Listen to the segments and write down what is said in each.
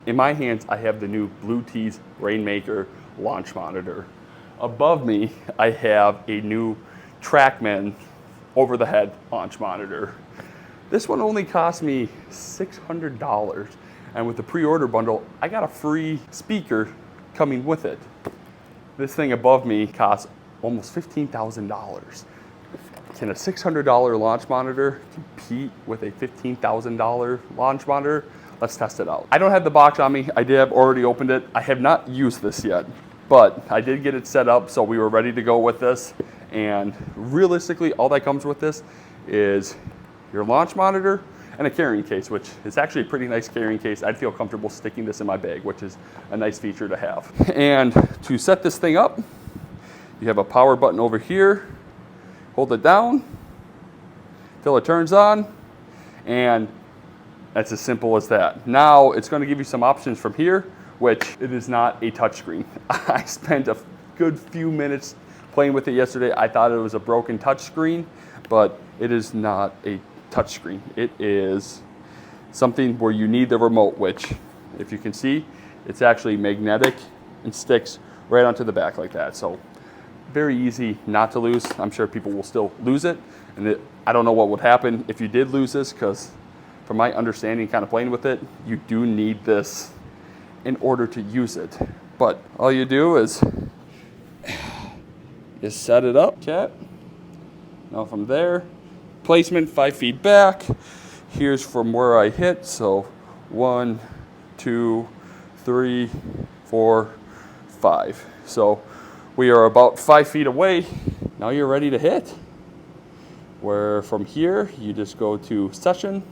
In my hands, I have the new Bluetees Rainmaker launch monitor. Above me, I have a new Trackman over-the-head launch monitor. This one only cost me $600, and with the pre-order bundle, I got a free speaker coming with it. This thing above me costs almost $15,000. Can a $600 launch monitor compete with a $15,000 launch monitor? Let's test it out. I don't have the box on me. I did have already opened it. I have not used this yet, but I did get it set up, so we were ready to go with this. And realistically, all that comes with this is your launch monitor and a carrying case, which is actually a pretty nice carrying case. I'd feel comfortable sticking this in my bag, which is a nice feature to have. And to set this thing up, you have a power button over here. Hold it down till it turns on, and that's as simple as that. Now it's going to give you some options from here, which it is not a touchscreen. I spent a good few minutes playing with it yesterday. I thought it was a broken touchscreen, but it is not a touchscreen. It is something where you need the remote, which, if you can see, it's actually magnetic and sticks right onto the back like that. So very easy not to lose. I'm sure people will still lose it, and I don't know what would happen if you did lose this, because from my understanding, kind of playing with it, you do need this in order to use it. But all you do is set it up. Okay. Now from there, placement 5 feet back. Here's from where I hit. So 1, 2, 3, 4, 5. So we are about 5 feet away. Now you're ready to hit. Where from here, you just go to session,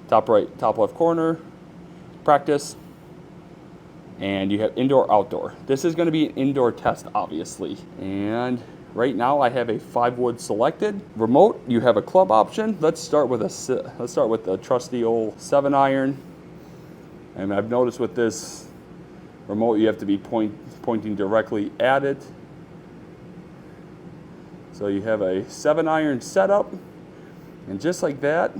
top right, top left corner, practice, and you have indoor, outdoor. This is going to be an indoor test, obviously. And right now I have a 5-wood selected. Remote, you have a club option. Let's start with the trusty old 7-iron. And I've noticed with this remote, you have to be pointing directly at it. So you have a 7-iron setup, and just like that,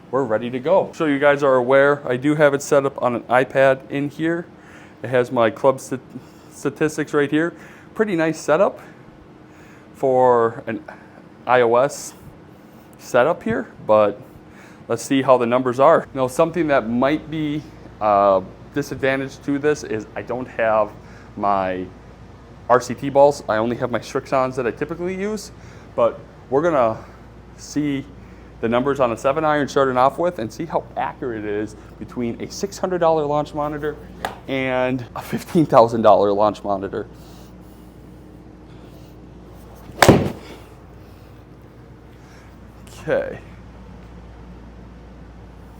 we're ready to go. So you guys are aware, I do have it set up on an iPad in here. It has my club statistics right here. Pretty nice setup for an iOS setup here, but let's see how the numbers are. Now, something that might be disadvantage to this is I don't have my RCT balls. I only have my Strixons that I typically use, but we're gonna see the numbers on a 7-iron starting off with and see how accurate it is between a $600 launch monitor and a $15,000 launch monitor. Okay.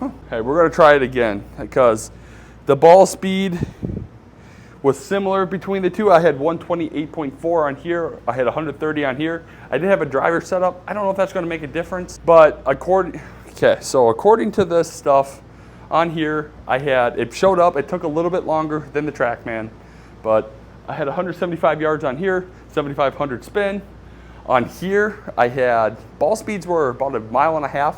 Okay, we're gonna try it again because the ball speed was similar between the two. I had 128.4 on here. I had 130 on here. I did have a driver setup. I don't know if that's going to make a difference, but according to this stuff on here, it showed up. It took a little bit longer than the Trackman, but I had 175 yards on here, 7,500 spin. On here, I had ball speeds were about 1.5 miles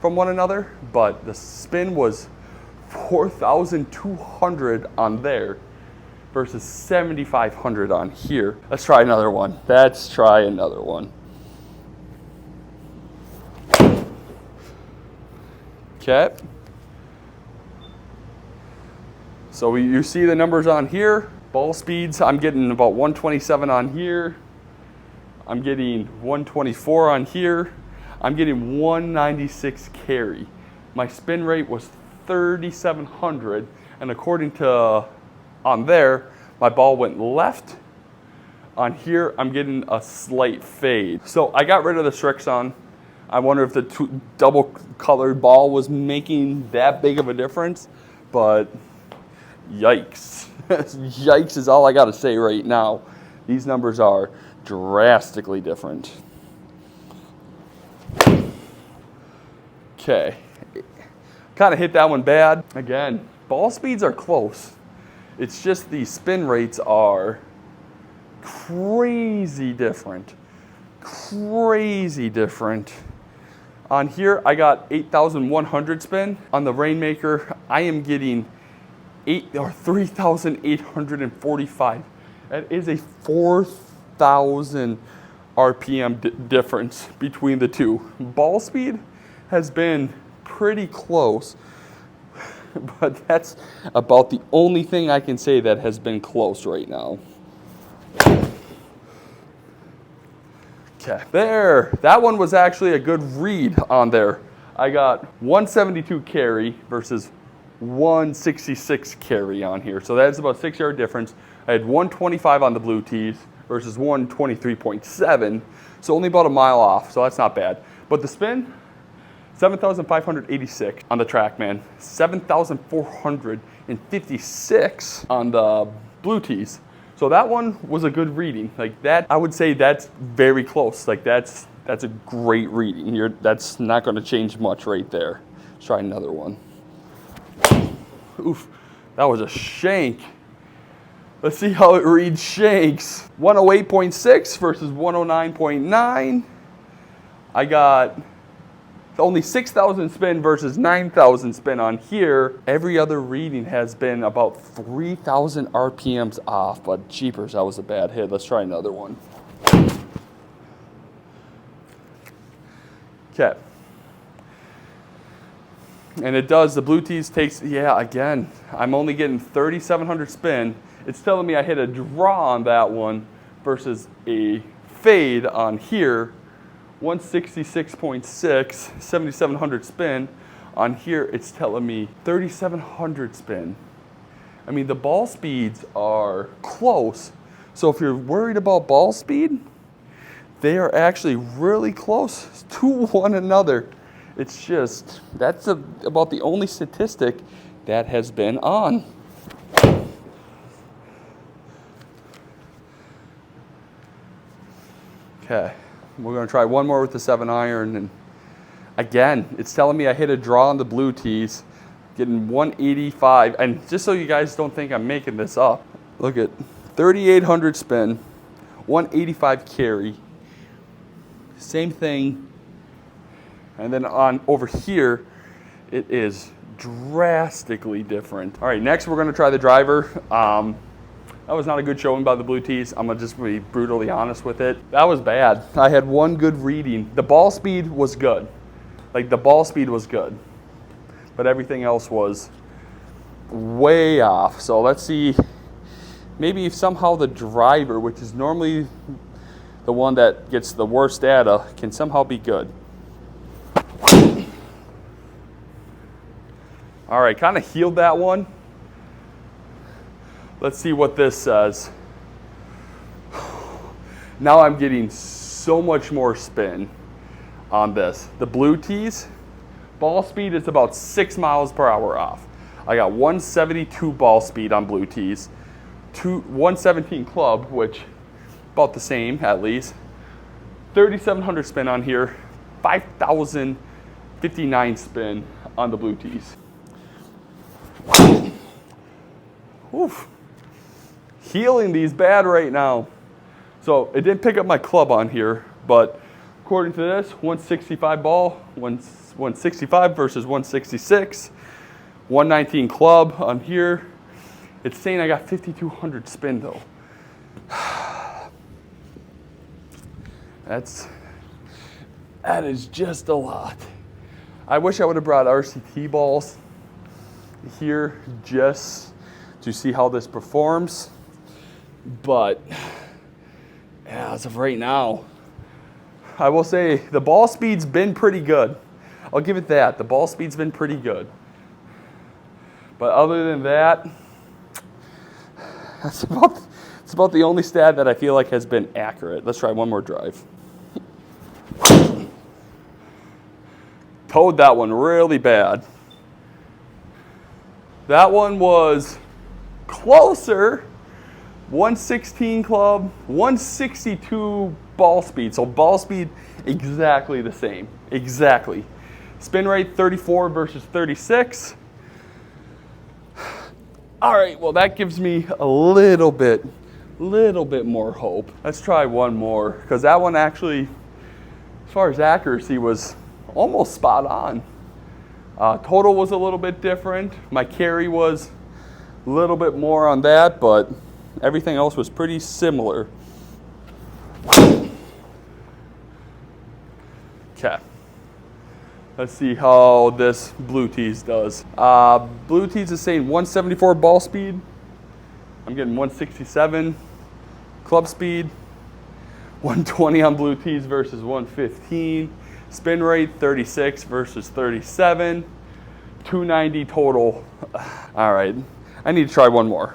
from one another, but the spin was 4,200 on there versus 7,500 on here. Let's try another one. Okay. So you see the numbers on here. Ball speeds, I'm getting about 127 on here. I'm getting 124 on here. I'm getting 196 carry. My spin rate was 3,700, and according to on there, my ball went left. On here, I'm getting a slight fade. So I got rid of the Strixon. I wonder if the double colored ball was making that big of a difference, but yikes. Yikes is all I gotta say right now. These numbers are drastically different. Okay, kind of hit that one bad. Again, ball speeds are close. It's just the spin rates are crazy different. Crazy different. On here, I got 8,100 spin. On the Rainmaker, I am getting 3,845. That is a 4,000 RPM difference between the two. Ball speed has been pretty close, but that's about the only thing I can say that has been close right now. Okay, there. That one was actually a good read on there. I got 172 carry versus 166 carry on here. So that's about 6 yard difference. I had 125 on the Bluetees versus 123.7. So only about a mile off, so that's not bad. But the spin, 7,586 on the Trackman, 7,456 on the Bluetees. So that one was a good reading. Like that, I would say that's very close. Like that's a great reading. That's not going to change much right there. Let's try another one. Oof, that was a shank. Let's see how it reads shanks. 108.6 versus 109.9. I got only 6,000 spin versus 9,000 spin on here. Every other reading has been about 3,000 RPMs off, but jeepers, that was a bad hit. Let's try another one. Okay. And it does, the Bluetees takes, yeah, again, I'm only getting 3,700 spin. It's telling me I hit a draw on that one versus a fade on here. 166.6, 7,700 spin. On here, it's telling me 3,700 spin. I mean, the ball speeds are close. So if you're worried about ball speed, they are actually really close to one another. It's just, that's about the only statistic that has been on. Okay, we're gonna try one more with the 7-iron, and again, it's telling me I hit a draw on the Bluetees, getting 185, and just so you guys don't think I'm making this up, look at 3,800 spin, 185 carry, same thing, and then on over here, it is drastically different. All right, next we're gonna try the driver. That was not a good showing by the Bluetees. I'm gonna just be brutally honest with it. That was bad. I had one good reading. The ball speed was good. Like the ball speed was good, but everything else was way off. So let's see, maybe if somehow the driver, which is normally the one that gets the worst data, can somehow be good. All right, kind of healed that one. Let's see what this says. Now I'm getting so much more spin on this. The Bluetees, ball speed is about 6 miles per hour off. I got 172 ball speed on Bluetees, 117 club, which about the same at least. 3,700 spin on here, 5,059 spin on the Bluetees. Oof. Healing these bad right now. So it didn't pick up my club on here, but according to this, 165 ball, 165 versus 166, 119 club on here. It's saying I got 5,200 spin though. That is just a lot. I wish I would have brought RCT balls here just to see how this performs. But yeah, as of right now, I will say the ball speed's been pretty good. I'll give it that. The ball speed's been pretty good. But other than that, it's about the only stat that I feel like has been accurate. Let's try one more drive. Towed that one really bad. That one was closer. 116 club, 162 ball speed. So ball speed exactly the same. Exactly. Spin rate 34 versus 36. All right, well that gives me a little bit more hope. Let's try one more, because that one actually, as far as accuracy, was almost spot on. Total was a little bit different. My carry was A little bit more on that, but everything else was pretty similar. Okay. Let's see how this Bluetees does. Bluetees is saying 174 ball speed. I'm getting 167 club speed. 120 on Bluetees versus 115. Spin rate 36 versus 37. 290 total. All right, I need to try one more.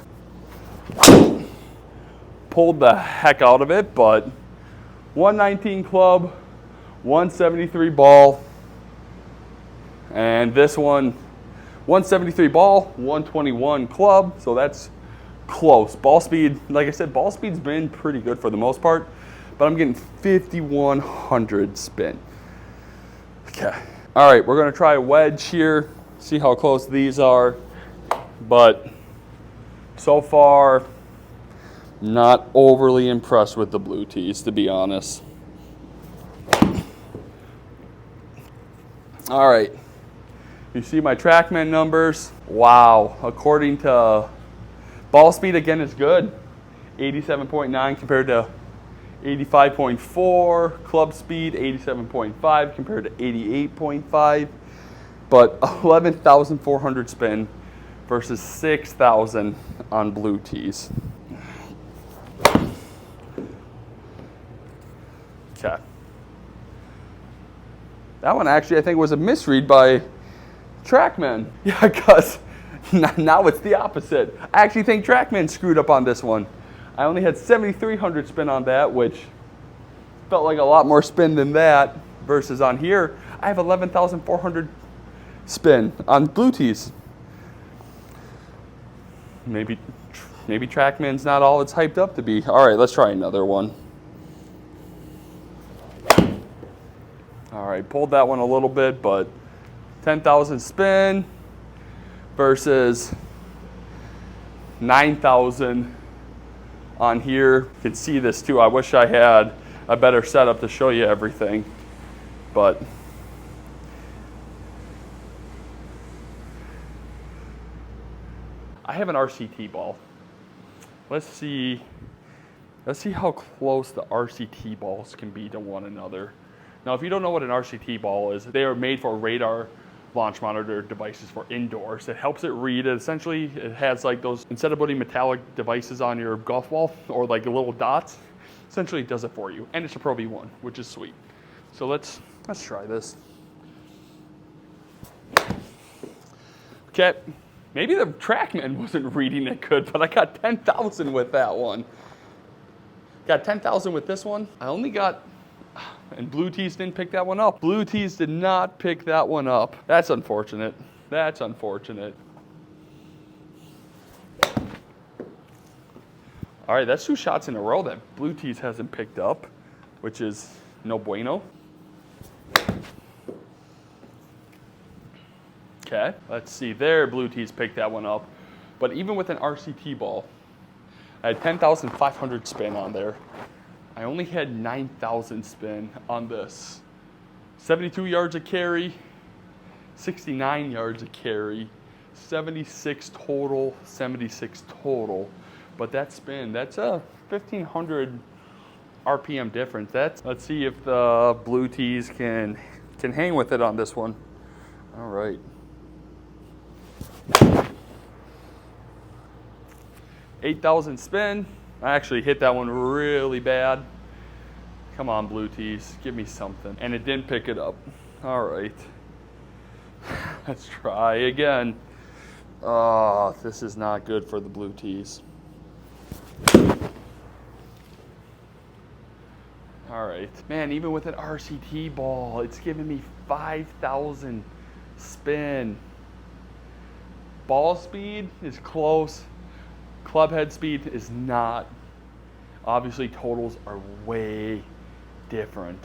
Pulled the heck out of it, but 119 club, 173 ball. And this one, 173 ball, 121 club, so that's close. Ball speed, like I said, ball speed's been pretty good for the most part, but I'm getting 5,100 spin. Okay. All right, we're gonna try a wedge here, see how close these are, but so far, not overly impressed with the Bluetees, to be honest. All right. You see my Trackman numbers. Wow, according to ball speed, again, is good. 87.9 compared to 85.4. Club speed, 87.5 compared to 88.5. But 11,400 spin versus 6,000 on Bluetees. Okay. That one actually, I think, was a misread by Trackman. Yeah, because now it's the opposite. I actually think Trackman screwed up on this one. I only had 7,300 spin on that, which felt like a lot more spin than that, versus on here, I have 11,400 spin on Bluetees. Maybe Trackman's not all it's hyped up to be. All right, let's try another one. All right, pulled that one a little bit, but 10,000 spin versus 9,000 on here. You can see this too. I wish I had a better setup to show you everything, but I have an RCT ball. Let's see how close the RCT balls can be to one another. Now, if you don't know what an RCT ball is, they are made for radar launch monitor devices for indoors. It helps it read. Essentially, it has like those, instead of putting metallic devices on your golf ball or like little dots, essentially it does it for you. And it's a Pro V1, which is sweet. So let's try this. Okay, maybe the Trackman wasn't reading it good, but I got 10,000 with that one. Got 10,000 with this one. I only got, and Bluetees didn't pick that one up. Bluetees did not pick that one up. That's unfortunate. That's unfortunate. All right, that's 2 shots in a row that Bluetees hasn't picked up, which is no bueno. Okay, let's see there. Bluetees picked that one up. But even with an RCT ball, I had 10,500 spin on there. I only had 9,000 spin on this. 72 yards of carry, 69 yards of carry, 76 total, 76 total. But that spin, that's a 1,500 RPM difference. Let's see if the Bluetees can hang with it on this one. All right. $8,000 spin. I actually hit that one really bad. Come on, Bluetees, give me something. And it didn't pick it up. All right. Let's try again. Oh, this is not good for the Bluetees. All right. Man, even with an RCT ball, it's giving me 5,000 spin. Ball speed is close. Club head speed is not. Obviously, totals are way different.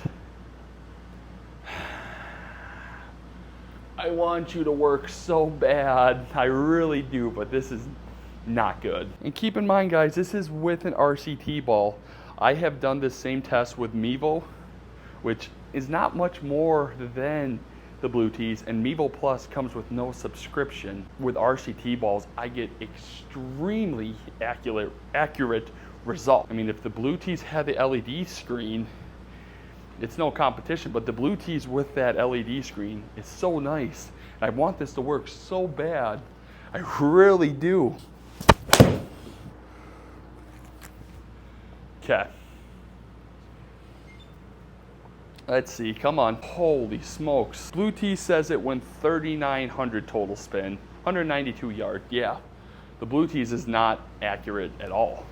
I want you to work so bad. I really do, but this is not good. And keep in mind, guys, this is with an RCT ball. I have done this same test with Mevo, which is not much more than the Bluetees, and Mevo Plus comes with no subscription. With RCT balls, I get extremely accurate result. I mean, if the Bluetees had the LED screen, it's no competition, but the Bluetees with that LED screen is so nice. I want this to work so bad. I really do. Okay. Let's see, come on. Holy smokes. Bluetees says it went 3,900 total spin, 192 yard. Yeah, the Bluetees is not accurate at all.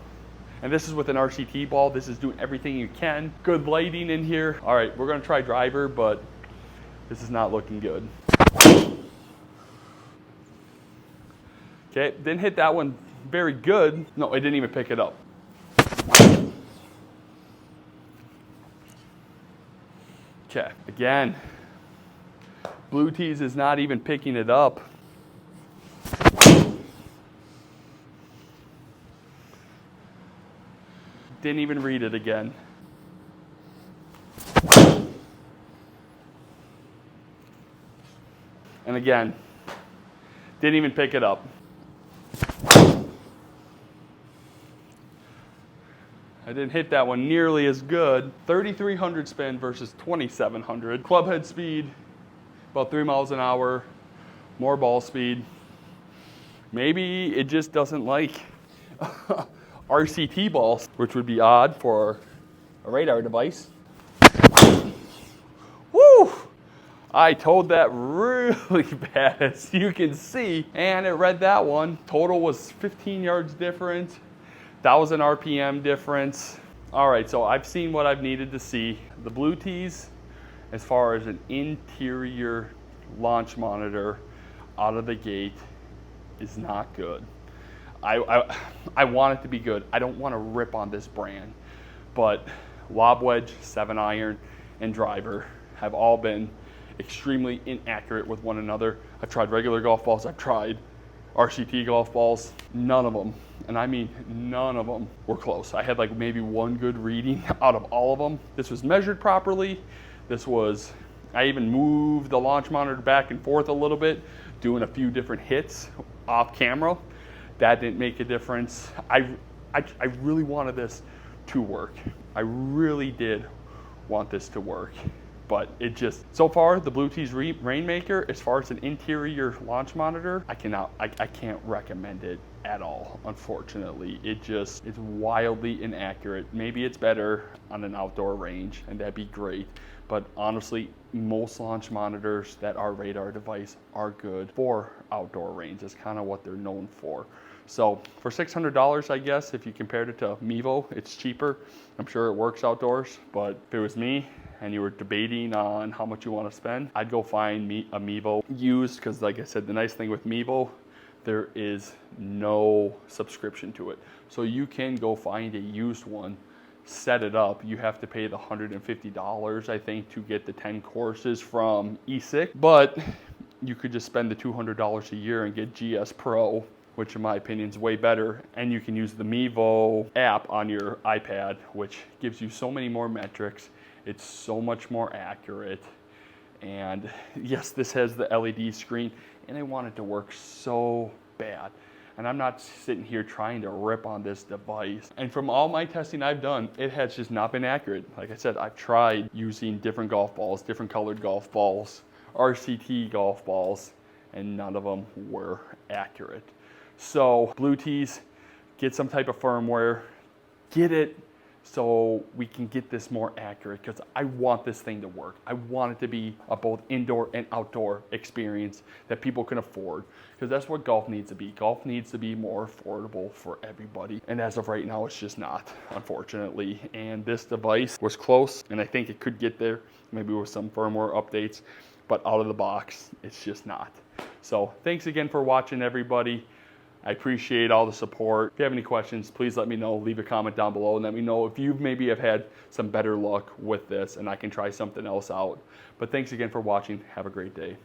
And this is with an RCT ball. This is doing everything you can. Good lighting in here. All right, we're gonna try driver, but this is not looking good. Okay, didn't hit that one very good. No, it didn't even pick it up. Okay, again, Bluetees is not even picking it up. Didn't even read it again. And again, didn't even pick it up. I didn't hit that one nearly as good. 3,300 spin versus 2,700. Club head speed, about 3 miles an hour. More ball speed. Maybe it just doesn't like RCT balls, which would be odd for a radar device. Woo! I towed that really bad, as you can see, and it read that one. Total was 15 yards different, 1,000 RPM difference. All right, so I've seen what I've needed to see. The Bluetees, as far as an interior launch monitor out of the gate, is not good. I want it to be good. I don't want to rip on this brand, but lob wedge, 7-iron, and driver have all been extremely inaccurate with one another. I've tried regular golf balls, I've tried RCT golf balls, none of them, and I mean none of them were close. I had like maybe one good reading out of all of them. This was measured properly. I even moved the launch monitor back and forth a little bit, doing a few different hits off camera. That didn't make a difference. I really wanted this to work. I really did want this to work, but it just, so far the Bluetees Rainmaker, as far as an interior launch monitor, I can't recommend it at all, unfortunately. It's wildly inaccurate. Maybe it's better on an outdoor range, and that'd be great. But honestly, most launch monitors that are radar device are good for outdoor range. It's kind of what they're known for. So for $600, I guess, if you compared it to Mevo, it's cheaper. I'm sure it works outdoors, but if it was me and you were debating on how much you want to spend, I'd go find a Mevo used, because like I said, the nice thing with Mevo, there is no subscription to it. So you can go find a used one, set it up. You have to pay the $150, I think, to get the 10 courses from eSIC, but you could just spend the $200 a year and get GS Pro, which in my opinion is way better. And you can use the Mevo app on your iPad, which gives you so many more metrics. It's so much more accurate. And yes, this has the LED screen, and I want it to work so bad. And I'm not sitting here trying to rip on this device. And from all my testing I've done, it has just not been accurate. Like I said, I've tried using different golf balls, different colored golf balls, RCT golf balls, and none of them were accurate. So Bluetees, get some type of firmware, get it so we can get this more accurate, because I want this thing to work. I want it to be a both indoor and outdoor experience that people can afford, because that's what golf needs to be. Golf needs to be more affordable for everybody. And as of right now, it's just not, unfortunately. And this device was close, and I think it could get there, maybe with some firmware updates, but out of the box, it's just not. So thanks again for watching, everybody. I appreciate all the support. If you have any questions, please let me know. Leave a comment down below and let me know if you maybe have had some better luck with this and I can try something else out. But thanks again for watching. Have a great day.